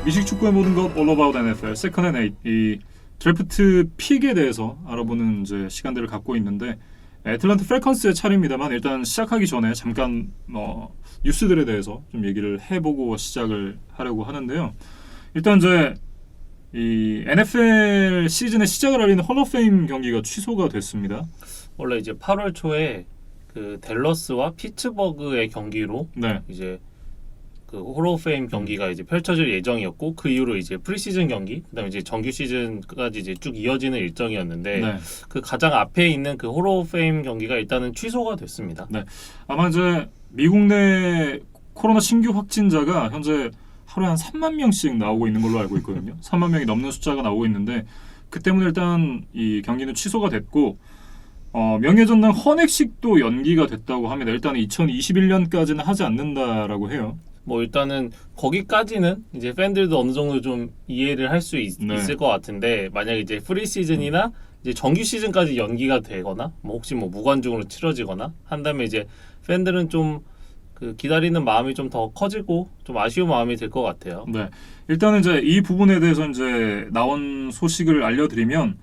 미식 축구의 모든 것 All About NFL 세컨 앤 에잇 이 드래프트 픽에 대해서 알아보는 이제 시간들을 갖고 있는데 애틀랜타 펠컨스의 차례입니다만 일단 시작하기 전에 잠깐 뉴스들에 대해서 좀 얘기를 해보고 시작을 하려고 하는데요. 일단 이제 이 NFL 시즌의 시작을 알리는 홀 오브 페임 경기가 취소가 됐습니다. 원래 이제 8월 초에 그 댈러스와 피츠버그의 경기로 네. 이제 그 홀 오브 페임 경기가 이제 펼쳐질 예정이었고 그 이후로 이제 프리시즌 경기, 그다음에 이제 정규 시즌까지 이제 쭉 이어지는 일정이었는데 네. 그 가장 앞에 있는 그 홀 오브 페임 경기가 일단은 취소가 됐습니다. 네. 아마 이제 미국 내 코로나 신규 확진자가 현재 하루에 한 3만 명씩 나오고 있는 걸로 알고 있거든요. 3만 명이 넘는 숫자가 나오고 있는데 그 때문에 일단 이 경기는 취소가 됐고 명예전당 헌액식도 연기가 됐다고 합니다. 일단 2021년까지는 하지 않는다라고 해요. 뭐 일단은 거기까지는 이제 팬들도 어느 정도 좀 이해를 할 수 네. 있을 것 같은데 만약 이제 프리 시즌이나 이제 정규 시즌까지 연기가 되거나 뭐 혹시 뭐 무관중으로 치러지거나 한다면 이제 팬들은 좀 그 기다리는 마음이 좀 더 커지고 좀 아쉬운 마음이 들 것 같아요. 네. 일단은 이제 이 부분에 대해서 이제 나온 소식을 알려드리면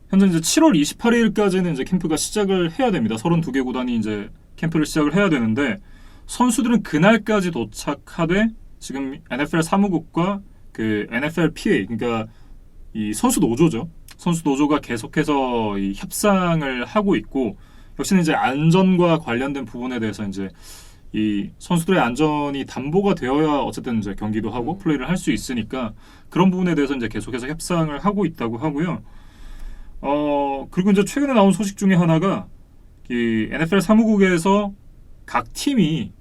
현재 이제 7월 28일까지는 이제 캠프가 시작을 해야 됩니다. 32개 구단이 이제 캠프를 시작을 해야 되는데 선수들은 그날까지 도착하되 지금 NFL 사무국과 그 NFLPA 그러니까 이 선수 노조죠. 선수 노조가 계속해서 이 협상을 하고 있고 역시나 이제 안전과 관련된 부분에 대해서 이제 이 선수들의 안전이 담보가 되어야 어쨌든 이제 경기도 하고 플레이를 할 수 있으니까 그런 부분에 대해서 이제 계속해서 협상을 하고 있다고 하고요. 그리고 이제 최근에 나온 소식 중에 하나가 이 NFL 사무국에서 각 팀이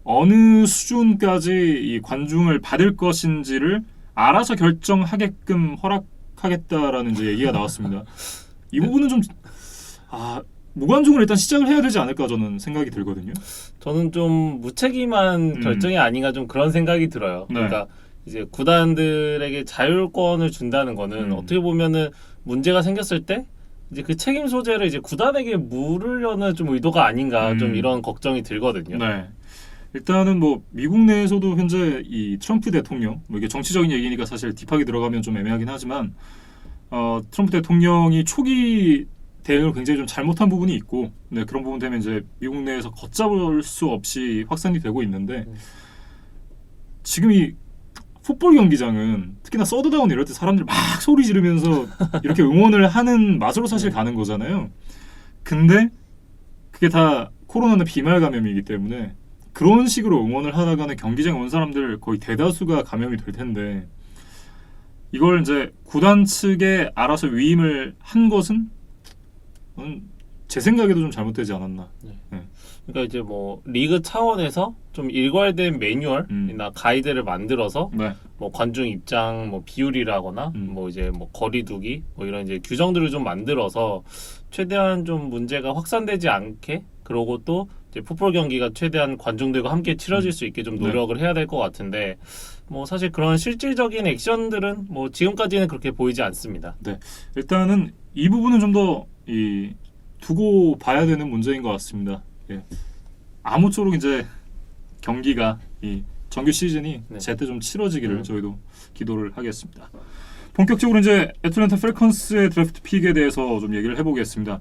어느 수준까지 이 관중을 받을 것인지를 알아서 결정하게끔 허락하겠다라는 이제 얘기가 나왔습니다. 이 부분은 좀 무관중을 일단 시작을 해야 되지 않을까 저는 생각이 들거든요. 저는 좀 무책임한 결정이 아닌가 좀 그런 생각이 들어요. 네. 그러니까 이제 구단들에게 자율권을 준다는 거는 어떻게 보면은 문제가 생겼을 때 이제 그 책임 소재를 이제 구단에게 물으려는 좀 의도가 아닌가 좀 이런 걱정이 들거든요. 네. 일단은 뭐 미국 내에서도 현재 이 트럼프 대통령 뭐 이게 정치적인 얘기니까 사실 딥하게 들어가면 좀 애매하긴 하지만 트럼프 대통령이 초기 대응을 굉장히 좀 잘못한 부분이 있고 네, 그런 부분 때문에 이제 미국 내에서 걷잡을 수 없이 확산이 되고 있는데 지금 이 풋볼 경기장은 특히나 서드다운 이럴 때 사람들 막 소리 지르면서 이렇게 응원을 하는 맛으로 사실 가는 거잖아요. 근데 그게 다 코로나는 비말 감염이기 때문에 그런 식으로 응원을 하다가는 경기장에 온 사람들 거의 대다수가 감염이 될 텐데 이걸 이제 구단 측에 알아서 위임을 한 것은 제 생각에도 좀 잘못되지 않았나. 네. 그러니까 이제 뭐 리그 차원에서 좀 일괄된 매뉴얼이나 가이드를 만들어서 네. 뭐 관중 입장 뭐 비율이라거나 뭐 이제 뭐 거리두기 뭐 이런 이제 규정들을 좀 만들어서 최대한 좀 문제가 확산되지 않게 그러고 또 이제 풋볼 경기가 최대한 관중들과 함께 치러질 수 있게 좀 노력을 해야 될 것 같은데 뭐 사실 그런 실질적인 액션들은 뭐 지금까지는 그렇게 보이지 않습니다. 네. 일단은 이 부분은 좀 더 두고 봐야 되는 문제인 것 같습니다. 예. 아무쪼록 이제 경기가 이 정규 시즌이 제때 좀 치러지기를 저희도 기도를 하겠습니다. 본격적으로 이제 애틀랜타 펠컨스의 드래프트 픽에 대해서 좀 얘기를 해보겠습니다.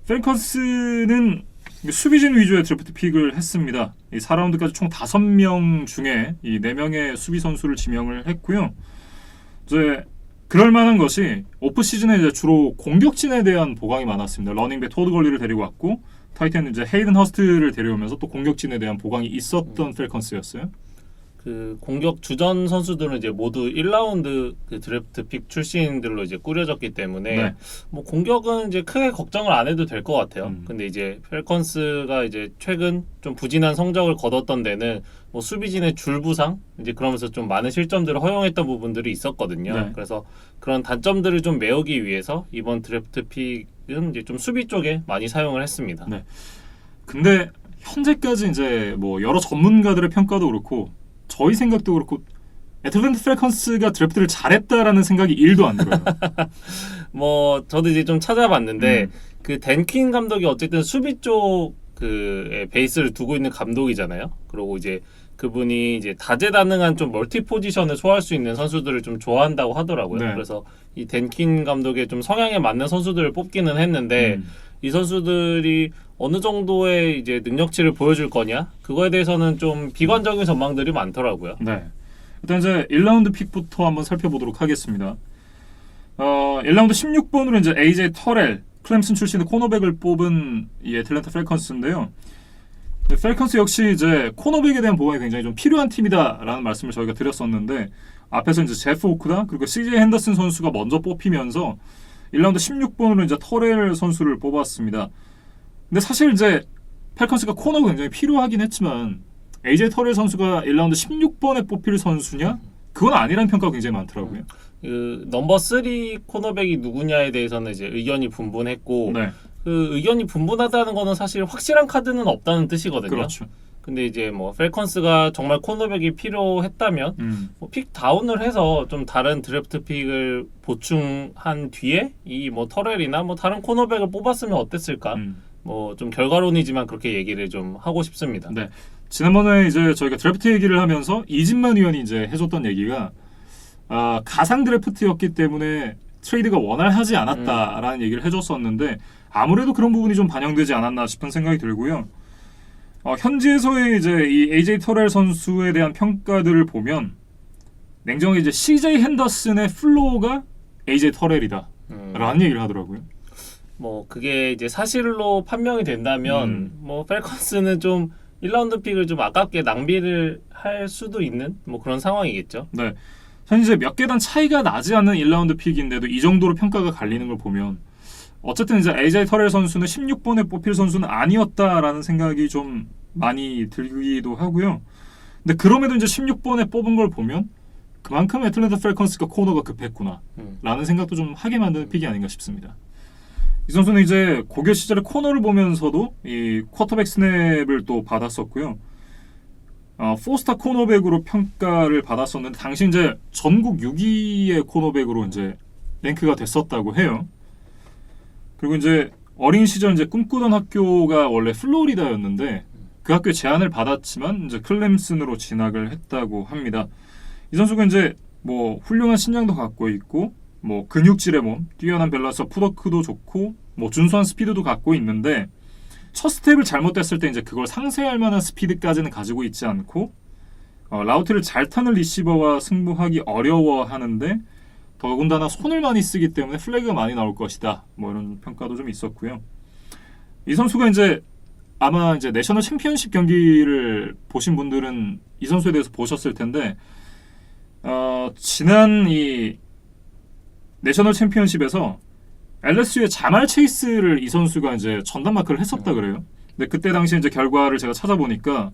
펠컨스는 수비진 위주의 드래프트 픽을 했습니다. 이 4라운드까지 총 5명 중에 이 4명의 수비 선수를 지명을 했고요. 이제 그럴 만한 것이 오프 시즌에 이제 주로 공격진에 대한 보강이 많았습니다. 러닝백 토드 걸리를 데리고 왔고 타이탄은 이제 헤이든 허스트를 데려오면서 또 공격진에 대한 보강이 있었던 펠컨스였어요. 그 공격 주전 선수들은 이제 모두 1라운드 그 드래프트 픽 출신들로 이제 꾸려졌기 때문에 뭐 공격은 이제 크게 걱정을 안 해도 될 것 같아요. 근데 이제 펠컨스가 이제 최근 좀 부진한 성적을 거뒀던 데는 뭐 수비진의 줄부상 이제 그러면서 좀 많은 실점들을 허용했던 부분들이 있었거든요. 그래서 그런 단점들을 좀 메우기 위해서 이번 드래프트 픽은 이제 좀 수비 쪽에 많이 사용을 했습니다. 네. 근데 현재까지 이제 뭐 여러 전문가들의 평가도 그렇고 저희 생각도 그렇고 애틀랜타 펠컨스가 드래프트를 잘했다라는 생각이 1도 안 들어요. 뭐 저도 이제 좀 찾아봤는데 그 댄 퀸 감독이 어쨌든 수비 쪽 그 베이스를 두고 있는 감독이잖아요. 그리고 이제 그분이 이제 다재다능한 좀 멀티 포지션을 소화할 수 있는 선수들을 좀 좋아한다고 하더라고요. 네. 그래서 이 댄킨 감독의 좀 성향에 맞는 선수들을 뽑기는 했는데 이 선수들이 어느 정도의 이제 능력치를 보여줄 거냐? 그거에 대해서는 좀 비관적인 전망들이 많더라고요. 네. 일단 이제 1라운드 픽부터 한번 살펴보도록 하겠습니다. 1라운드 16번으로 이제 AJ 터렐, 클램슨 출신의 코너백을 뽑은 이 애틀랜타 펠컨스인데요. 펠컨스 역시 이제 코너백에 대한 보강이 굉장히 좀 필요한 팀이다라는 말씀을 저희가 드렸었는데 앞에서 이제 제프 오크다 그리고 CJ 핸더슨 선수가 먼저 뽑히면서 1라운드 16번으로 이제 터렐 선수를 뽑았습니다. 근데 사실 이제 펠컨스가 코너가 굉장히 필요하긴 했지만 AJ 터렐 선수가 1라운드 16번에 뽑힐 선수냐? 그건 아니라는 평가가 굉장히 많더라고요. 그 넘버 3 코너백이 누구냐에 대해서는 이제 의견이 분분했고 네, 그 의견이 분분하다는 거는 사실 확실한 카드는 없다는 뜻이거든요. 그렇죠. 근데 이제 뭐 펠컨스가 정말 코너백이 필요했다면 뭐 픽 다운을 해서 좀 다른 드래프트 픽을 보충한 뒤에 이 뭐 터렐이나 뭐 다른 코너백을 뽑았으면 어땠을까? 뭐 좀 결과론이지만 그렇게 얘기를 좀 하고 싶습니다. 네. 지난번에 이제 저희가 드래프트 얘기를 하면서 이진만 위원이 이제 해줬던 얘기가 가상 드래프트였기 때문에 트레이드가 원활하지 않았다라는 얘기를 해줬었는데 아무래도 그런 부분이 좀 반영되지 않았나 싶은 생각이 들고요. 현지에서의 이제 이 AJ 터렐 선수에 대한 평가들을 보면 냉정하게 이제 CJ 핸더슨의 플로우가 AJ 터렐이다라는 얘기를 하더라고요. 뭐 그게 이제 사실로 판명이 된다면 뭐 펠컨스는 좀 1라운드 픽을 좀 아깝게 낭비를 할 수도 있는 뭐 그런 상황이겠죠. 네. 현재 몇 계단 차이가 나지 않는 1라운드 픽인데도 이 정도로 평가가 갈리는 걸 보면 어쨌든 이제 AJ 터렐 선수는 16번에 뽑힐 선수는 아니었다라는 생각이 좀 많이 들기도 하고요. 근데 그럼에도 이제 16번에 뽑은 걸 보면 그만큼 애틀랜타 펠컨스가 코너가 급했구나 라는 생각도 좀 하게 만드는 픽이 아닌가 싶습니다. 이 선수는 이제 고교 시절에 코너를 보면서도 이 쿼터백 스냅을 또 받았었고요. 포스타 코너백으로 평가를 받았었는데 당시 이제 전국 6위의 코너백으로 이제 랭크가 됐었다고 해요. 그리고 이제 어린 시절 이제 꿈꾸던 학교가 원래 플로리다였는데 그 학교에 제안을 받았지만 이제 클램슨으로 진학을 했다고 합니다. 이 선수가 이제 뭐 훌륭한 신장도 갖고 있고 뭐 근육질의 몸, 뛰어난 밸런스, 풋워크도 좋고 뭐 준수한 스피드도 갖고 있는데 첫 스텝을 잘못됐을 때 이제 그걸 상쇄할 만한 스피드까지는 가지고 있지 않고 라우트를 잘 타는 리시버와 승부하기 어려워하는데 더군다나 손을 많이 쓰기 때문에 플래그가 많이 나올 것이다. 뭐 이런 평가도 좀 있었고요. 이 선수가 이제 아마 이제 내셔널 챔피언십 경기를 보신 분들은 이 선수에 대해서 보셨을 텐데 지난 이 내셔널 챔피언십에서 LSU의 자말 체이스를 이 선수가 이제 전담 마크를 했었다 그래요. 근데 그때 당시 이제 결과를 제가 찾아보니까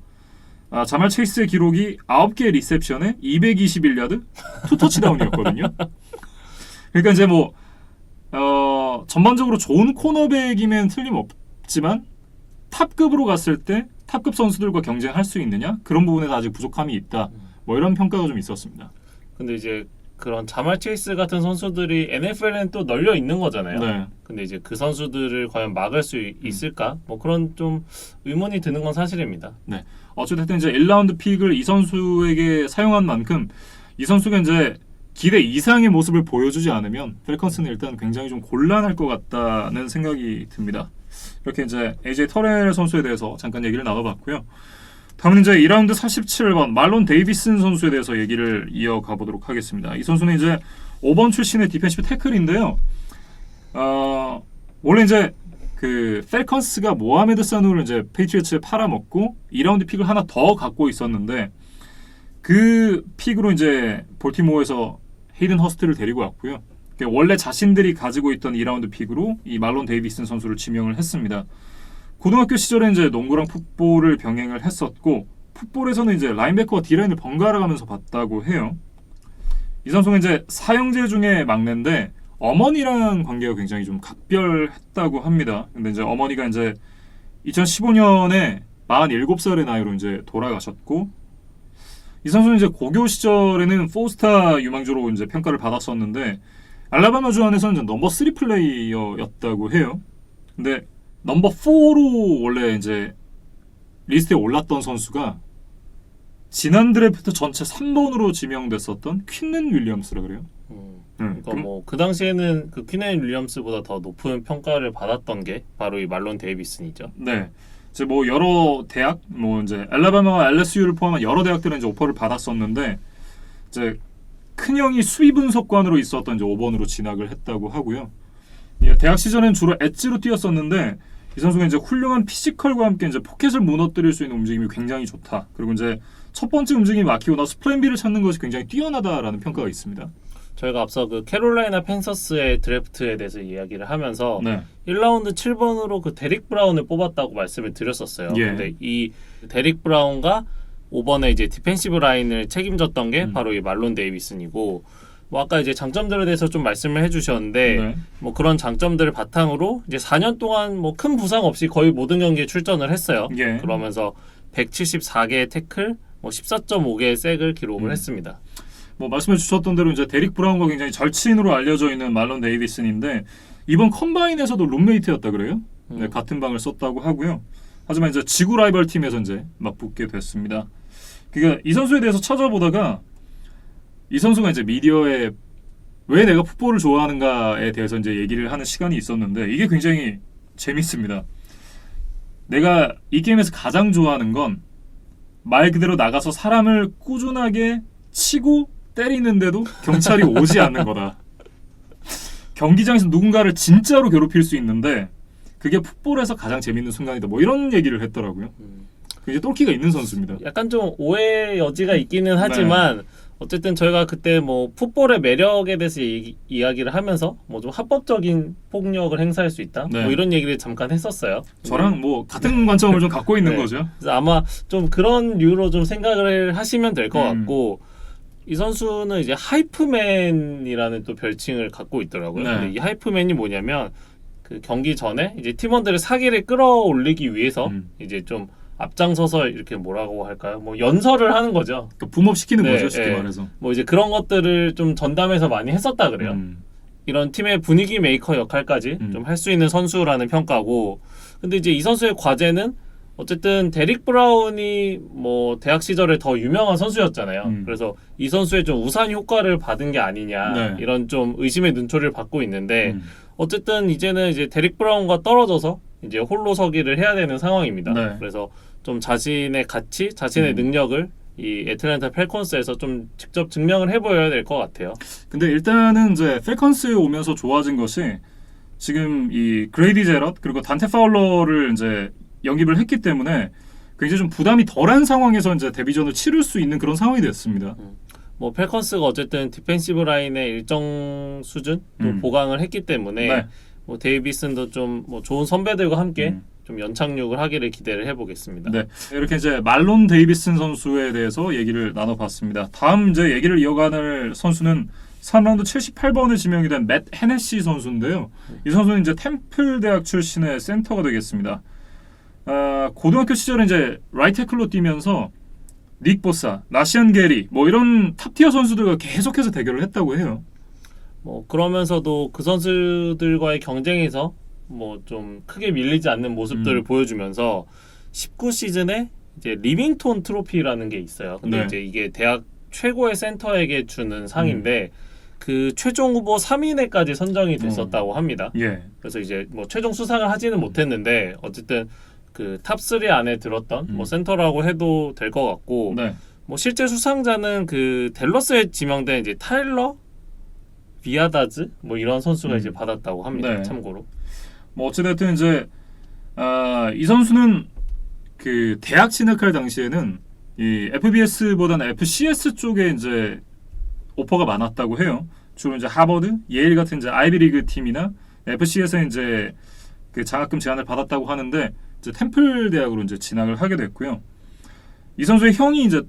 자말 체이스의 기록이 9개의 리셉션에 221야드, 2터치다운이었거든요. 그러니까 이제 뭐 전반적으로 좋은 코너백이면 틀림없지만 탑급으로 갔을 때 탑급 선수들과 경쟁할 수 있느냐? 그런 부분에서 아직 부족함이 있다. 뭐 이런 평가가 좀 있었습니다. 근데 이제 그런 자말 체이스 같은 선수들이 NFL에는 또 널려 있는 거잖아요. 네. 근데 이제 그 선수들을 과연 막을 수 있을까? 뭐 그런 좀 의문이 드는 건 사실입니다. 네. 어쨌든 이제 1라운드 픽을 이 선수에게 사용한 만큼 이 선수가 이제 기대 이상의 모습을 보여주지 않으면 펠컨스는 일단 굉장히 좀 곤란할 것 같다는 생각이 듭니다. 이렇게 이제 AJ 터렐 선수에 대해서 잠깐 얘기를 나눠봤고요. 다음은 이제 2라운드 47번 말론 데이비슨 선수에 대해서 얘기를 이어가 보도록 하겠습니다. 이 선수는 이제 5번 출신의 디펜시브 태클인데요. 원래 이제 그 펠컨스가 모하메드 사누를 이제 페이트리어츠에 팔아먹고 2라운드 픽을 하나 더 갖고 있었는데 그 픽으로 이제 볼티모어에서 헤이든 허스트를 데리고 왔고요. 원래 자신들이 가지고 있던 2라운드 픽으로 이 말론 데이비슨 선수를 지명을 했습니다. 고등학교 시절에 이제 농구랑 풋볼을 병행을 했었고 풋볼에서는 이제 라인베커와 D라인을 번갈아 가면서 봤다고 해요. 이 선수가 이제 사형제 중에 막내인데 어머니랑 관계가 굉장히 좀 각별했다고 합니다. 근데 이제 어머니가 이제 2015년에 47살의 나이로 이제 돌아가셨고 이 선수는 이제 고교 시절에는 포스타 유망주로 이제 평가를 받았었는데 알라바마 주 안에서는 이제 넘버 3 플레이어였다고 해요. 근데 넘버 4로 원래 이제 리스트에 올랐던 선수가 지난 드래프트 전체 3번으로 지명됐었던 퀸넨 윌리엄스라 그래요. 그러니까 뭐 그 당시에는 그 퀸넨 윌리엄스보다 더 높은 평가를 받았던 게 바로 이 말론 데이비슨이죠. 네. 이제 뭐 여러 대학, 뭐 이제 알라바마와 LSU를 포함한 여러 대학들은 이제 오퍼를 받았었는데 이제 큰 형이 수비 분석관으로 있었던 이제 5번으로 진학을 했다고 하고요. 예, 대학 시절에는 주로 엣지로 뛰었었는데 이 선수가 이제 훌륭한 피지컬과 함께 이제 포켓을 무너뜨릴 수 있는 움직임이 굉장히 좋다. 그리고 이제 첫 번째 움직임이 막히고 나서 플랜 B를 찾는 것이 굉장히 뛰어나다라는 평가가 있습니다. 저희가 앞서 그 캐롤라이나 팬서스의 드래프트에 대해서 이야기를 하면서 네. 1라운드 7번으로 그 데릭 브라운을 뽑았다고 말씀을 드렸었어요. 예. 근데 이 데릭 브라운과 5번에 이제 디펜시브 라인을 책임졌던 게 바로 이 말론 데이비슨이고, 뭐 아까 이제 장점들에 대해서 좀 말씀을 해주셨는데 네. 뭐 그런 장점들을 바탕으로 이제 4년 동안 뭐 큰 부상 없이 거의 모든 경기에 출전을 했어요. 예. 그러면서 174개의 태클, 뭐 14.5개의 색을 기록을 했습니다. 뭐 말씀해 주셨던 대로 이제 데릭 브라운과 굉장히 절친으로 알려져 있는 말론 데이비슨인데 이번 컴바인에서도 룸메이트였다 그래요. 네, 같은 방을 썼다고 하고요. 하지만 이제 지구 라이벌 팀에서 이제 맞붙게 됐습니다. 그러니까 이 선수에 대해서 찾아보다가 이 선수가 이제 미디어에 왜 내가 풋볼을 좋아하는가에 대해서 이제 얘기를 하는 시간이 있었는데 이게 굉장히 재밌습니다. 내가 이 게임에서 가장 좋아하는 건 말 그대로 나가서 사람을 꾸준하게 치고 때리는데도 경찰이 오지 않는 거다. 경기장에서 누군가를 진짜로 괴롭힐 수 있는데 그게 풋볼에서 가장 재밌는 순간이다. 뭐 이런 얘기를 했더라고요. 굉장히 똘끼가 있는 선수입니다. 약간 좀 오해 여지가 있기는 하지만 어쨌든 저희가 그때 뭐 풋볼의 매력에 대해서 이야기를 하면서 뭐 좀 합법적인 폭력을 행사할 수 있다. 네. 뭐 이런 얘기를 잠깐 했었어요. 저랑 뭐 같은 관점을 좀 갖고 있는 네. 거죠. 그래서 아마 좀 그런 류로 좀 생각을 하시면 될 것 같고, 이 선수는 이제 하이프맨이라는 또 별칭을 갖고 있더라고요. 네. 근데 이 하이프맨이 뭐냐면 그 경기 전에 이제 팀원들의 사기를 끌어올리기 위해서 이제 좀 앞장서서 이렇게 뭐라고 할까요? 뭐 연설을 하는 거죠. 그러니까 붐업시키는 네, 거죠. 쉽게 네. 말해서. 뭐 이제 그런 것들을 좀 전담해서 많이 했었다 그래요. 이런 팀의 분위기 메이커 역할까지 좀 할 수 있는 선수라는 평가고, 근데 이제 이 선수의 과제는 어쨌든 데릭 브라운이 뭐 대학 시절에 더 유명한 선수였잖아요. 그래서 이 선수의 좀 우산 효과를 받은 게 아니냐, 네. 이런 좀 의심의 눈초리를 받고 있는데 어쨌든 이제는 이제 데릭 브라운과 떨어져서 이제 홀로 서기를 해야 되는 상황입니다. 네. 그래서 좀 자신의 가치, 자신의 능력을 이 애틀랜타 펠컨스에서 좀 직접 증명을 해보여야 될 것 같아요. 근데 일단은 이제 펠컨스에 오면서 좋아진 것이 지금 이 그레이디 제럿 그리고 단테 파울러를 이제 영입을 했기 때문에 굉장히 좀 부담이 덜한 상황에서 이제 데뷔전을 치를 수 있는 그런 상황이 됐습니다. 뭐 펠컨스가 어쨌든 디펜시브 라인의 일정 수준 또 보강을 했기 때문에 네. 뭐 데이비슨도 좀 뭐 좋은 선배들과 함께 좀 연착륙을 하기를 기대를 해보겠습니다. 네, 이렇게 이제 말론 데이비슨 선수에 대해서 얘기를 나눠봤습니다. 다음 이제 얘기를 이어가는 선수는 3라운드 78번에 지명이 된 맷 헤네시 선수인데요. 이 선수는 이제 템플 대학 출신의 센터가 되겠습니다. 고등학교 시절에 이제 라이트 태클로 뛰면서 닉 보사, 라시안 게리 뭐 이런 탑티어 선수들과 계속해서 대결을 했다고 해요. 뭐 그러면서도 그 선수들과의 경쟁에서 뭐 좀 크게 밀리지 않는 모습들을 보여주면서 19시즌에 이제 리빙톤 트로피라는 게 있어요. 근데 네. 이제 이게 대학 최고의 센터에게 주는 상인데 그 최종 후보 3인에까지 선정이 됐었다고 합니다. 예. 그래서 이제 뭐 최종 수상을 하지는 못했는데 어쨌든 그 탑 3 안에 들었던 뭐 센터라고 해도 될 것 같고, 네. 뭐 실제 수상자는 그 댈러스에 지명된 이제 타일러 비아다즈 뭐 이런 선수가 이제 받았다고 합니다. 네. 참고로. 뭐 어찌됐든 이제 이 선수는 그 대학 진학할 당시에는 이 FBS보다는 FCS 쪽에 이제 오퍼가 많았다고 해요. 주로 이제 하버드, 예일 같은 이제 아이비리그 팀이나 FCS에 이제 그 장학금 제안을 받았다고 하는데 이제 템플 대학으로 이제 진학을 하게 됐고요. 이 선수의 형이 이제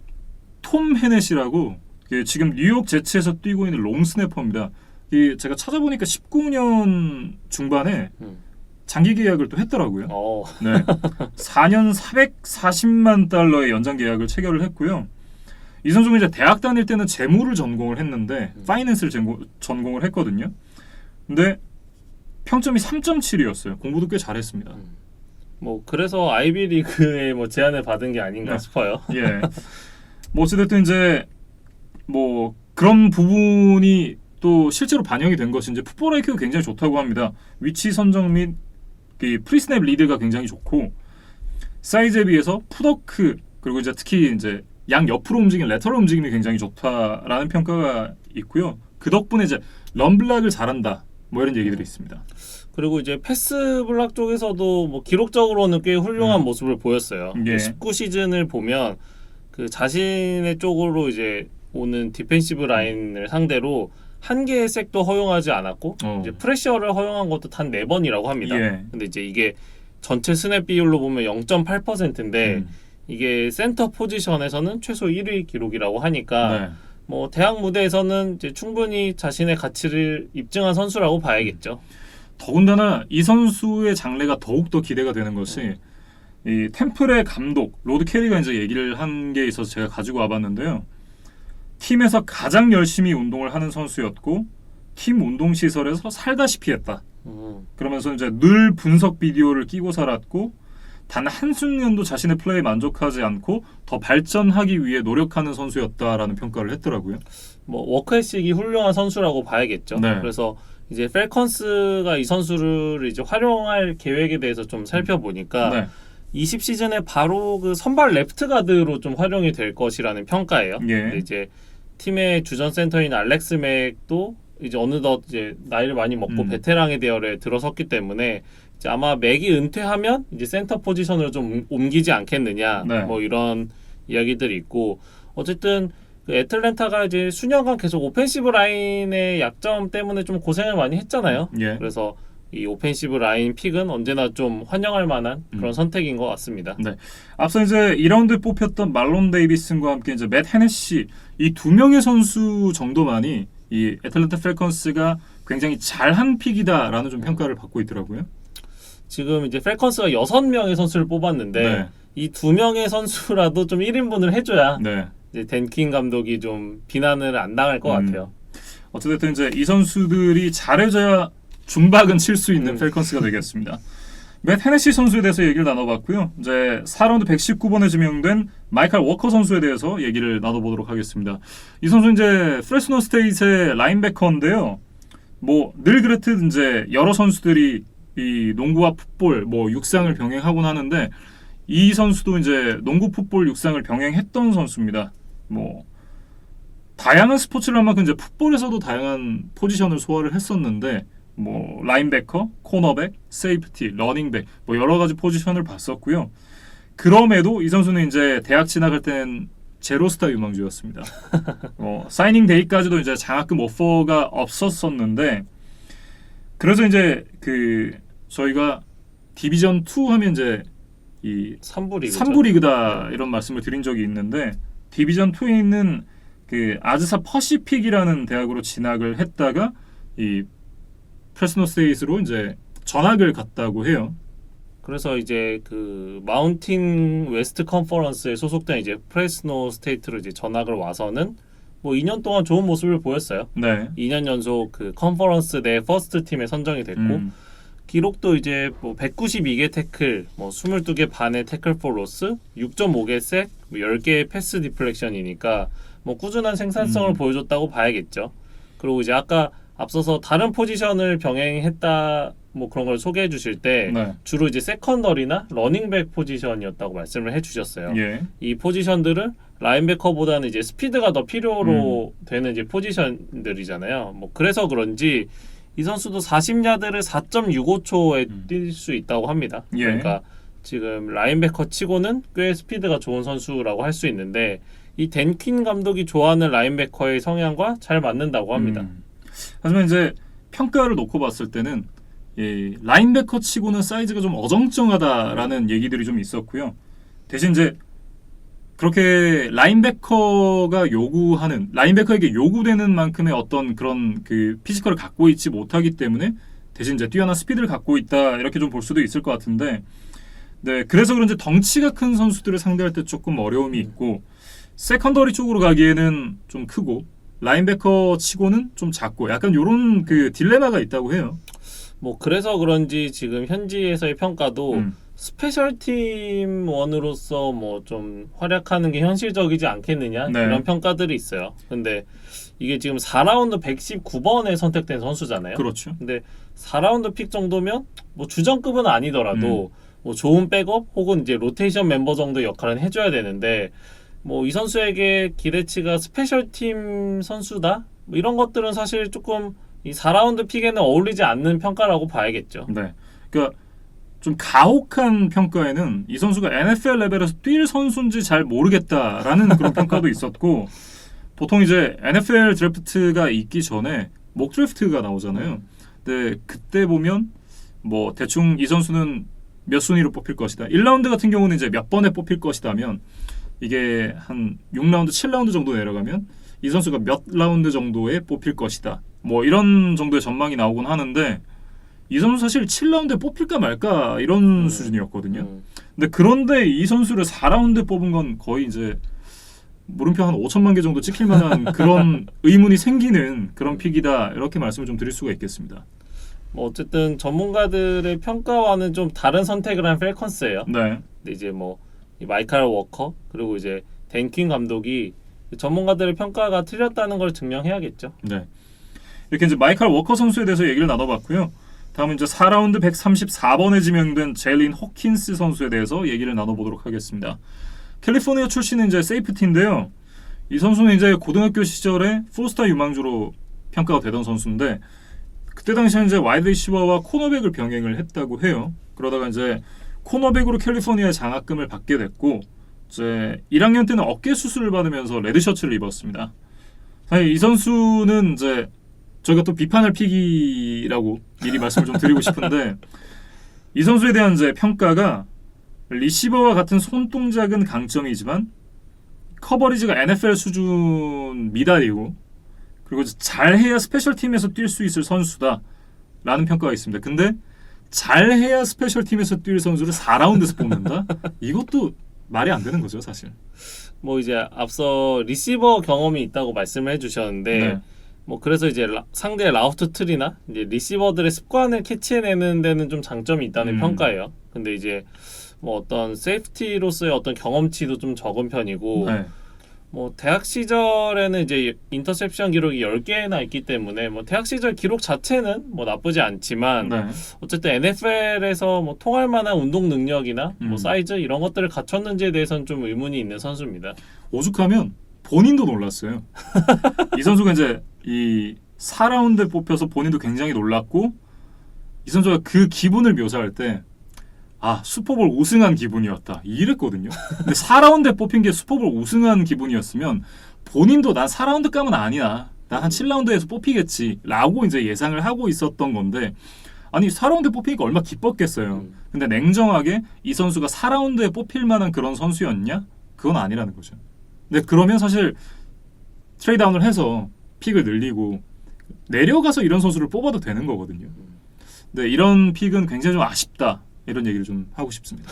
톰 헤넷이라고 지금 뉴욕 제츠에서 뛰고 있는 롱 스냅퍼입니다. 이 제가 찾아보니까 19년 중반에 장기 계약을 또 했더라고요. 네. 4년 440만 달러의 연장 계약을 체결을 했고요. 이 선수가 이제 대학 다닐 때는 재무를 전공을 했는데 파이낸스를 전공을 했거든요. 근데 평점이 3.7이었어요. 공부도 꽤 잘했습니다. 뭐 그래서 아이비리그에 뭐 제안을 받은 게 아닌가 싶어요. 예. 뭐 어찌됐든 이제 뭐 그런 부분이 또 실제로 반영이 된 것이 이제 풋볼 IQ가 굉장히 좋다고 합니다. 위치 선정 및 그 프리스냅 리드가 굉장히 좋고 사이즈에 비해서 풋워크 그리고 이제 특히 이제 양 옆으로 움직이는 레터럴 움직임이 굉장히 좋다라는 평가가 있고요. 그 덕분에 이제 런블락을 잘한다. 뭐 이런 얘기들이 있습니다. 그리고 이제 패스 블락 쪽에서도 뭐 기록적으로는 꽤 훌륭한 모습을 보였어요. 예. 19시즌을 보면 그 자신의 쪽으로 이제 오는 디펜시브 라인을 상대로 한 개의 색도 허용하지 않았고 이제 프레셔를 허용한 것도 단 4번이라고 합니다. 예. 근데 이제 이게 전체 스냅 비율로 보면 0.8%인데 이게 센터 포지션에서는 최소 1위 기록이라고 하니까 네. 뭐 대학 무대에서는 이제 충분히 자신의 가치를 입증한 선수라고 봐야겠죠. 더군다나 이 선수의 장래가 더욱더 기대가 되는 것이 이 템플의 감독 로드 캐리가 이제 얘기를 한 게 있어서 제가 가지고 와봤는데요. 팀에서 가장 열심히 운동을 하는 선수였고 팀 운동 시설에서 살다시피 했다. 그러면서 이제 늘 분석 비디오를 끼고 살았고 단 한순간도 자신의 플레이에 만족하지 않고 더 발전하기 위해 노력하는 선수였다라는 평가를 했더라고요. 뭐 워크에식이 훌륭한 선수라고 봐야겠죠. 네. 그래서 이제 펠컨스가 이 선수를 이제 활용할 계획에 대해서 좀 살펴보니까 네. 20시즌에 바로 그 선발 레프트 가드로 좀 활용이 될 것이라는 평가예요. 예. 근데 이제 팀의 주전 센터인 알렉스 맥도 이제 어느덧 이제 나이를 많이 먹고 베테랑의 대열에 들어섰기 때문에 이제 아마 맥이 은퇴하면 이제 센터 포지션으로 좀 옮기지 않겠느냐. 네. 뭐 이런 이야기들이 있고 어쨌든 그 애틀랜타가 이제 수년간 계속 오펜시브 라인의 약점 때문에 좀 고생을 많이 했잖아요. 예. 그래서 이 오펜시브 라인 픽은 언제나 좀 환영할 만한 그런 선택인 것 같습니다. 네. 앞서 이제 2라운드에 뽑혔던 말론 데이비슨과 함께 이제 맷 헤네시 이 두 명의 선수 정도만이 이 애틀랜타 펠컨스가 굉장히 잘한 픽이다라는 좀 평가를 받고 있더라고요. 지금 이제 펠컨스가 6명의 선수를 뽑았는데 네. 이 2명의 선수라도 좀 1인분을 해줘야 네. 이제 댄킨 감독이 좀 비난을 안 당할 것 같아요. 어쨌든 이제 이 선수들이 잘해줘야 중박은 칠 수 있는 펠컨스가 되겠습니다. 맷 헤네시 선수에 대해서 얘기를 나눠봤고요. 이제 4라운드 119번에 지명된 마이클 워커 선수에 대해서 얘기를 나눠보도록 하겠습니다. 이 선수 이제 프레스노 스테이트의 라인베커인데요. 뭐 늘 그렇듯 이제 여러 선수들이 이 농구와 풋볼 뭐 육상을 병행하곤 하는데 이 선수도 이제 농구, 풋볼, 육상을 병행했던 선수입니다. 뭐 다양한 스포츠를 한 만큼 이제 풋볼에서도 다양한 포지션을 소화를 했었는데 뭐 라인베커, 코너백, 세이프티, 러닝백 뭐 여러 가지 포지션을 봤었고요. 그럼에도 이 선수는 이제 대학 진학할 땐 제로스타 유망주였습니다. 사이닝 데이까지도 이제 장학금 오퍼가 없었었는데 그래서 이제 그 저희가 디비전 2 하면 이제 이 3부 리그죠. 3부 리그다 이런 말씀을 드린 적이 있는데 디비전 2에 있는 그 아즈사 퍼시픽이라는 대학으로 진학을 했다가 이 프레스노 스테이트로 이제 전학을 갔다고 해요. 그래서 이제 그 마운틴 웨스트 컨퍼런스에 소속된 이제 프레스노 스테이트로 이제 전학을 와서는 뭐 2년 동안 좋은 모습을 보였어요. 네. 2년 연속 그 컨퍼런스 내 퍼스트 팀에 선정이 됐고 기록도 이제 뭐 192개 태클, 뭐 22개 반의 태클 포 로스, 6.5개 색, 뭐 10개의 패스 디플렉션이니까 뭐 꾸준한 생산성을 보여줬다고 봐야겠죠. 그리고 이제 아까 앞서서 다른 포지션을 병행했다 뭐 그런 걸 소개해 주실 때 네. 주로 이제 세컨더리나 러닝백 포지션이었다고 말씀을 해 주셨어요. 예. 이 포지션들은 라인베커보다는 이제 스피드가 더 필요로 되는 이제 포지션들이잖아요. 뭐 그래서 그런지 이 선수도 40야드를 4.65초에 뛸 수 있다고 합니다. 예. 그러니까 지금 라인베커 치고는 꽤 스피드가 좋은 선수라고 할 수 있는데 이 댄킨 감독이 좋아하는 라인베커의 성향과 잘 맞는다고 합니다. 하지만 이제 평가를 놓고 봤을 때는 이 라인베커 치고는 사이즈가 좀 어정쩡하다라는 얘기들이 좀 있었고요. 대신 이제 그렇게 라인베커가 요구하는 라인베커에게 요구되는 만큼의 어떤 그런 그 피지컬을 갖고 있지 못하기 때문에 대신 이제 뛰어난 스피드를 갖고 있다 이렇게 좀 볼 수도 있을 것 같은데 네 그래서 그런지 덩치가 큰 선수들을 상대할 때 조금 어려움이 있고 세컨더리 쪽으로 가기에는 좀 크고 라인베커 치고는 좀 작고 약간 요런 그 딜레마가 있다고 해요. 뭐 그래서 그런지 지금 현지에서의 평가도 스페셜 팀원으로서 뭐 좀 활약하는 게 현실적이지 않겠느냐 네. 이런 평가들이 있어요. 근데 이게 지금 4라운드 119번에 선택된 선수잖아요. 그렇죠. 근데 4라운드 픽 정도면 뭐 주전급은 아니더라도 뭐 좋은 백업 혹은 이제 로테이션 멤버 정도 역할은 해줘야 되는데 뭐 이 선수에게 기대치가 스페셜 팀 선수다 뭐 이런 것들은 사실 조금 이 4라운드 픽에는 어울리지 않는 평가라고 봐야겠죠. 네. 그러니까 좀 가혹한 평가에는 이 선수가 NFL 레벨에서 뛸 선수인지 잘 모르겠다라는 그런 평가도 있었고 보통 이제 NFL 드래프트가 있기 전에 목 드래프트가 나오잖아요. 근데 그때 보면 뭐 대충 이 선수는 몇 순위로 뽑힐 것이다. 1라운드 같은 경우는 이제 몇 번에 뽑힐 것이다면 이게 한 6라운드, 7라운드 정도 내려가면 이 선수가 몇 라운드 정도에 뽑힐 것이다. 뭐 이런 정도의 전망이 나오곤 하는데 이 선수 사실 7라운드에 뽑힐까 말까 이런 수준이었거든요. 근데 그런데 이 선수를 4라운드에 뽑은 건 거의 이제 물음표 한 5천만 개 정도 찍힐 만한 그런 의문이 생기는 그런 픽이다. 이렇게 말씀을 좀 드릴 수가 있겠습니다. 뭐 어쨌든 전문가들의 평가와는 좀 다른 선택을 한 펠컨스예요. 네. 근데 이제 뭐 이 마이칼 워커 그리고 이제 댄킨 감독이 전문가들의 평가가 틀렸다는 걸 증명해야겠죠. 네. 이렇게 이제 마이칼 워커 선수에 대해서 얘기를 나눠봤고요. 다음은 이제 4라운드 134번에 지명된 제일린 호킨스 선수에 대해서 얘기를 나눠보도록 하겠습니다. 캘리포니아 출신의 이제 세이프티인데요. 이 선수는 이제 고등학교 시절에 포스타 유망주로 평가가 되던 선수인데 그때 당시에 이제 와이드 리시버와 코너백을 병행을 했다고 해요. 그러다가 이제 코너백으로 캘리포니아 장학금을 받게 됐고 이제 1학년 때는 어깨 수술을 받으면서 레드 셔츠를 입었습니다. 사실 이 선수는 이제 저희가 또 비판할 픽이라고 미리 말씀을 좀 드리고 싶은데 이 선수에 대한 이제 평가가 리시버와 같은 손동작은 강점이지만 커버리지가 NFL 수준 미달이고 그리고 잘해야 스페셜 팀에서 뛸 수 있을 선수다 라는 평가가 있습니다. 근데 잘해야 스페셜 팀에서 뛸 선수를 4라운드에서 뽑는다? 이것도 말이 안 되는 거죠 사실. 뭐 이제 앞서 리시버 경험이 있다고 말씀을 해주셨는데 네. 뭐 그래서 이제 상대의 라우트 트리나 이제 리시버들의 습관을 캐치해내는 데는 좀 장점이 있다는 평가예요. 근데 이제 뭐 어떤 세이프티로서의 어떤 경험치도 좀 적은 편이고 네. 뭐 대학 시절에는 이제 인터셉션 기록이 10개나 있기 때문에 뭐 대학 시절 기록 자체는 뭐 나쁘지 않지만 네. 어쨌든 NFL에서 뭐 통할 만한 운동 능력이나 뭐 사이즈 이런 것들을 갖췄는지에 대해서는 좀 의문이 있는 선수입니다. 오죽하면 본인도 놀랐어요. 이 선수가 이제 이 4라운드에 뽑혀서 본인도 굉장히 놀랐고 이 선수가 그 기분을 묘사할 때 슈퍼볼 우승한 기분이었다 이랬거든요. 근데 4라운드에 뽑힌 게 슈퍼볼 우승한 기분이었으면 본인도 난 4라운드 감은 아니야. 난 한 7라운드에서 뽑히겠지 라고 이제 예상을 하고 있었던 건데 아니 4라운드에 뽑히니까 얼마나 기뻤겠어요. 근데 냉정하게 이 선수가 4라운드에 뽑힐 만한 그런 선수였냐? 그건 아니라는 거죠. 근데 그러면 사실 트레이드다운을 해서 픽을 늘리고 내려가서 이런 선수를 뽑아도 되는 거거든요. 근데 이런 픽은 굉장히 좀 아쉽다. 이런 얘기를 좀 하고 싶습니다.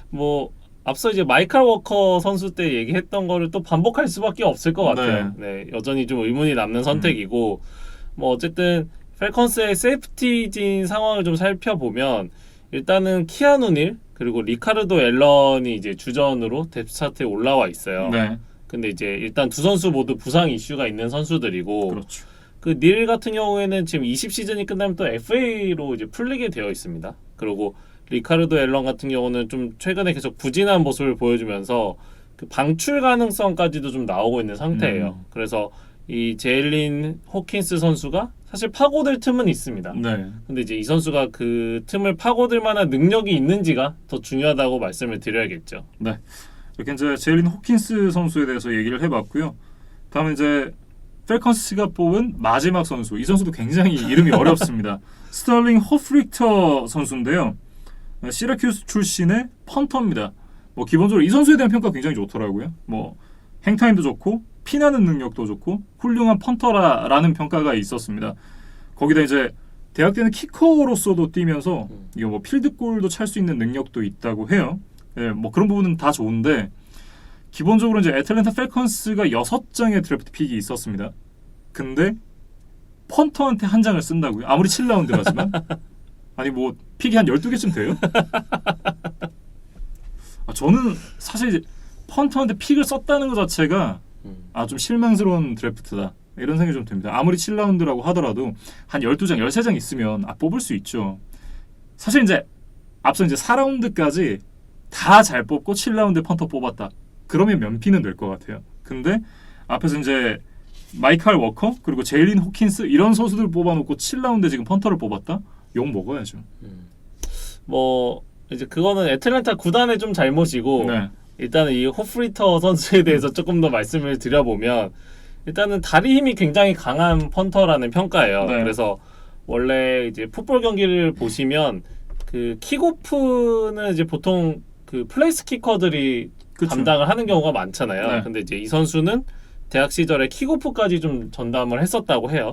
뭐 앞서 이제 마이칼 워커 선수 때 얘기했던 거를 또 반복할 수밖에 없을 것 같아요. 네, 여전히 좀 의문이 남는 선택이고 뭐 어쨌든 펠컨스의 세이프티진 상황을 좀 살펴보면 일단은 키아누 닐 그리고 리카르도 앨런이 이제 주전으로 뎁스 차트에 올라와 있어요. 네. 근데 이제 일단 두 선수 모두 부상 이슈가 있는 선수들이고 그렇죠. 그 닐 같은 경우에는 지금 20시즌이 끝나면 또 FA로 이제 풀리게 되어 있습니다. 그리고 리카르도 앨런 같은 경우는 좀 최근에 계속 부진한 모습을 보여주면서 그 방출 가능성까지도 좀 나오고 있는 상태예요. 그래서 이 제일린 호킨스 선수가 사실 파고들 틈은 있습니다. 네. 근데 이제 이 선수가 그 틈을 파고들 만한 능력이 있는지가 더 중요하다고 말씀을 드려야겠죠. 네. 이렇게 이제 제일린 호킨스 선수에 대해서 얘기를 해봤고요. 다음은 이제 펠컨스가 뽑은 마지막 선수. 이 선수도 굉장히 이름이 어렵습니다. 스털링 호프리터 선수인데요. 시라큐스 출신의 펀터입니다. 뭐 기본적으로 이 선수에 대한 평가 굉장히 좋더라고요. 뭐 행타임도 좋고 피나는 능력도 좋고 훌륭한 펀터라는 평가가 있었습니다. 거기다 이제 대학 때는 키커로서도 뛰면서 이거 뭐 필드골도 찰 수 있는 능력도 있다고 해요. 예, 뭐 그런 부분은 다 좋은데 기본적으로 이제 애틀랜타 펠컨스가 6장의 드래프트 픽이 있었습니다. 근데 펀터한테 한 장을 쓴다고요? 아무리 7라운드라지만 아니 뭐 픽이 한 12개쯤 돼요. 저는 사실 펀터한테 픽을 썼다는 것 자체가 좀 실망스러운 드래프트다. 이런 생각이 좀 듭니다. 아무리 7라운드라고 하더라도 한 12장, 13장 있으면 뽑을 수 있죠. 사실 이제 앞서 이제 4라운드까지 다 잘 뽑고 7라운드 펀터 뽑았다. 그러면 면피는 될 것 같아요. 근데 앞에서 이제 마이칼 워커 그리고 제일린 호킨스 이런 선수들 뽑아놓고 7라운드에 지금 펀터를 뽑았다? 욕 먹어야죠. 뭐 이제 그거는 애틀랜타 구단의 좀 잘못이고 네. 일단은 이 호프리터 선수에 대해서 조금 더 말씀을 드려보면 일단은 다리 힘이 굉장히 강한 펀터라는 평가예요. 네. 그래서 원래 이제 풋볼 경기를 보시면 그 킥오프는 이제 보통 그 플레이스 키커들이 그쵸. 담당을 하는 경우가 많잖아요. 네. 근데 이제 이 선수는 대학 시절에 킥오프까지 좀 전담을 했었다고 해요.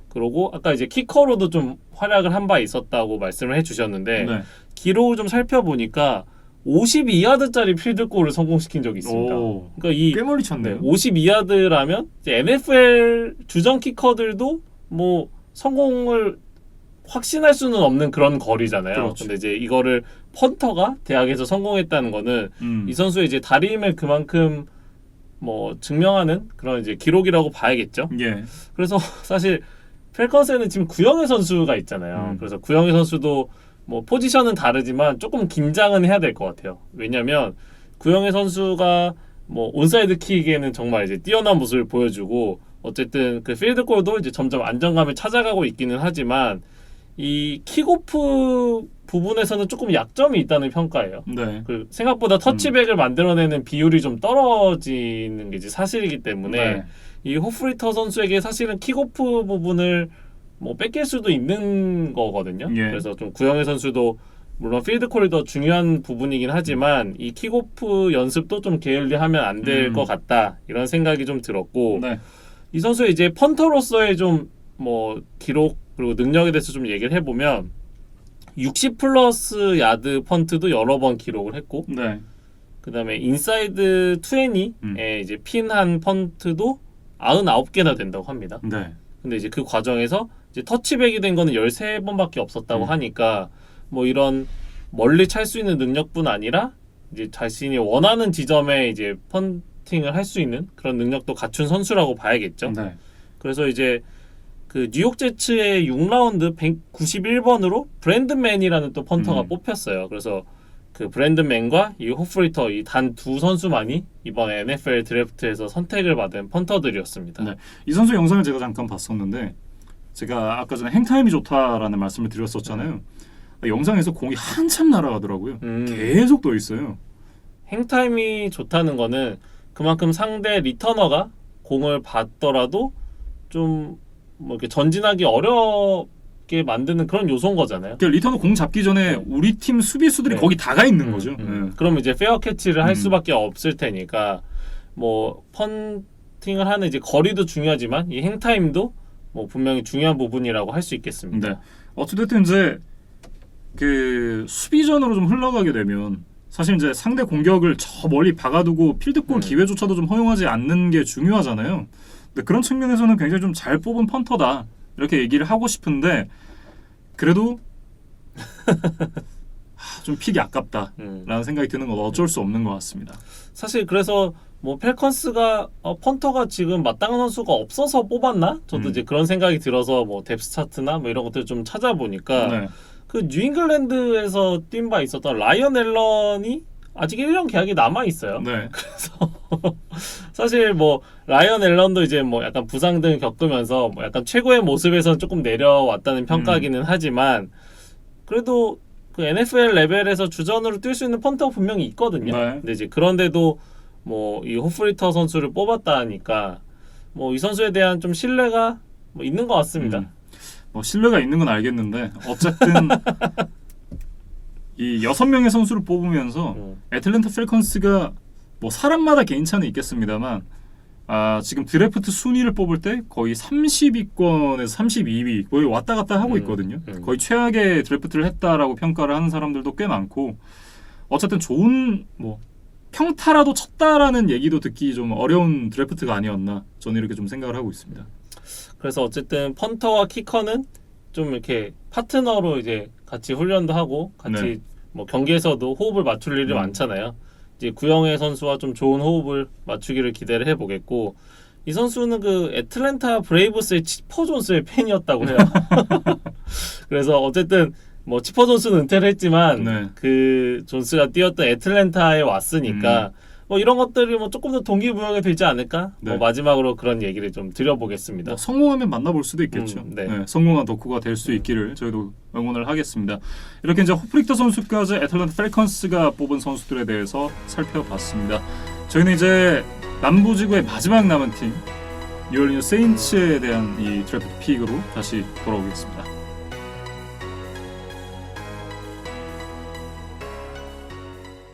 그리고 아까 이제 키커로도 좀 활약을 한 바 있었다고 말씀을 해주셨는데 네. 기록을 좀 살펴보니까 52야드짜리 필드골을 성공시킨 적이 있습니다. 오, 그러니까 이 꽤 멀리 쳤네요. 52야드라면 NFL 주전 키커들도 뭐 성공을 확신할 수는 없는 그런 거리잖아요. 그렇죠. 근데 이제 이거를 펀터가 대학에서 성공했다는 거는 이 선수의 이제 다리 힘을 그만큼 뭐 증명하는 그런 이제 기록이라고 봐야겠죠. 예. 그래서 사실 펠컨스에는 지금 구영애 선수가 있잖아요. 그래서 구영애 선수도 뭐 포지션은 다르지만 조금 긴장은 해야 될 것 같아요. 왜냐하면 구영애 선수가 뭐 온사이드 킥에는 정말 이제 뛰어난 모습을 보여주고 어쨌든 그 필드골도 이제 점점 안정감을 찾아가고 있기는 하지만 이 킥오프 부분에서는 조금 약점이 있다는 평가예요. 네. 그 생각보다 터치백을 만들어내는 비율이 좀 떨어지는 게 이제 사실이기 때문에 네. 이 호프리터 선수에게 사실은 킥오프 부분을 뭐 뺏길 수도 있는 거거든요. 예. 그래서 좀 구영애 선수도 물론 필드콜이 더 중요한 부분이긴 하지만 이 킥오프 연습도 좀 게을리하면 안 될 것 같다 이런 생각이 좀 들었고 네. 이 선수의 이제 펀터로서의 좀 뭐 기록 그리고 능력에 대해서 좀 얘기를 해보면 60 플러스 야드 펀트도 여러 번 기록을 했고 네. 그 다음에 인사이드 20에 이제 핀한 펀트도 99개나 된다고 합니다. 네. 근데 이제 그 과정에서 이제 터치백이 된 거는 13번밖에 없었다고 하니까 뭐 이런 멀리 찰 수 있는 능력뿐 아니라 이제 자신이 원하는 지점에 이제 펀팅을 할 수 있는 그런 능력도 갖춘 선수라고 봐야겠죠. 네. 그래서 이제 그 뉴욕 제츠의 6라운드 191번으로 브랜드맨이라는 또 펀터가 뽑혔어요. 그래서 그 브랜드맨과 이 호프리터 이 단 두 선수만이 이번 NFL 드래프트에서 선택을 받은 펀터들이었습니다. 네. 이 선수 영상을 제가 잠깐 봤었는데 제가 아까 전에 행타임이 좋다라는 말씀을 드렸었잖아요. 영상에서 공이 한참 날아가더라고요. 계속 떠 있어요. 행타임이 좋다는 거는 그만큼 상대 리터너가 공을 받더라도 좀 뭐 이렇게 전진하기 어렵게 만드는 그런 요소인 거잖아요. 그러니까 리터너 공 잡기 전에 우리 팀 수비수들이 네. 거기 다 가 있는 거죠. 그러면 이제 페어 캐치를 할 수밖에 없을 테니까 뭐 펀팅을 하는 이제 거리도 중요하지만 이 행타임도 뭐 분명히 중요한 부분이라고 할 수 있겠습니다. 네. 어찌됐든 이제 그 수비전으로 좀 흘러가게 되면 사실 이제 상대 공격을 저 멀리 박아두고 필드골 기회조차도 좀 허용하지 않는 게 중요하잖아요. 근데 그런 측면에서는 굉장히 좀 잘 뽑은 펀터다 이렇게 얘기를 하고 싶은데 그래도 좀 픽이 아깝다라는 생각이 드는 건 어쩔 수 없는 것 같습니다. 사실 그래서 뭐 펠컨스가 펀터가 지금 마땅한 선수가 없어서 뽑았나? 저도 이제 그런 생각이 들어서 뭐 뎁스 차트나 뭐 이런 것들 좀 찾아보니까 네. 그 뉴잉글랜드에서 뛴 바 있었던 라이언 앨런이 아직 1년 계약이 남아 있어요. 네. 그래서 사실 뭐 라이언 앨런도 이제 뭐 약간 부상 등 겪으면서 뭐 약간 최고의 모습에서는 조금 내려왔다는 평가기는 하지만 그래도 그 NFL 레벨에서 주전으로 뛸 수 있는 펀터가 분명히 있거든요. 네. 근데 이제 그런데도 뭐 이 호프리터 선수를 뽑았다니까 뭐 이 선수에 대한 좀 신뢰가 뭐 있는 것 같습니다. 뭐 신뢰가 있는 건 알겠는데 어쨌든 이 6명의 선수를 뽑으면서 애틀랜타 펠컨스가 뭐 사람마다 개인차는 있겠습니다만 지금 드래프트 순위를 뽑을 때 거의 30위권에서 32위 거의 왔다 갔다 하고 있거든요. 거의 최악의 드래프트를 했다라고 평가를 하는 사람들도 꽤 많고 어쨌든 좋은 뭐 평타라도 쳤다라는 얘기도 듣기 좀 어려운 드래프트가 아니었나 저는 이렇게 좀 생각을 하고 있습니다. 그래서 어쨌든 펀터와 키커는 좀 이렇게 파트너로 이제 같이 훈련도 하고 같이 네. 뭐 경기에서도 호흡을 맞출 일이 많잖아요. 이제 구영애 선수와 좀 좋은 호흡을 맞추기를 기대를 해보겠고, 이 선수는 그 애틀랜타 브레이브스의 치퍼 존스의 팬이었다고 해요. 그래서 어쨌든 뭐 치퍼 존스는 은퇴를 했지만 네. 그 존스가 뛰었던 애틀랜타에 왔으니까 뭐 이런 것들이 뭐 조금 더 동기부여가 되지 않을까? 네. 뭐 마지막으로 그런 얘기를 좀 드려보겠습니다. 뭐 성공하면 만나볼 수도 있겠죠. 네. 네, 성공한 덕후가 될 수 있기를 저희도 응원을 하겠습니다. 이렇게 이제 호프리터 선수까지 애틀랜타 펠컨스가 뽑은 선수들에 대해서 살펴봤습니다. 저희는 이제 남부지구의 마지막 남은 팀 뉴올리언스 세인츠에 대한 이 드래프트 픽으로 다시 돌아오겠습니다.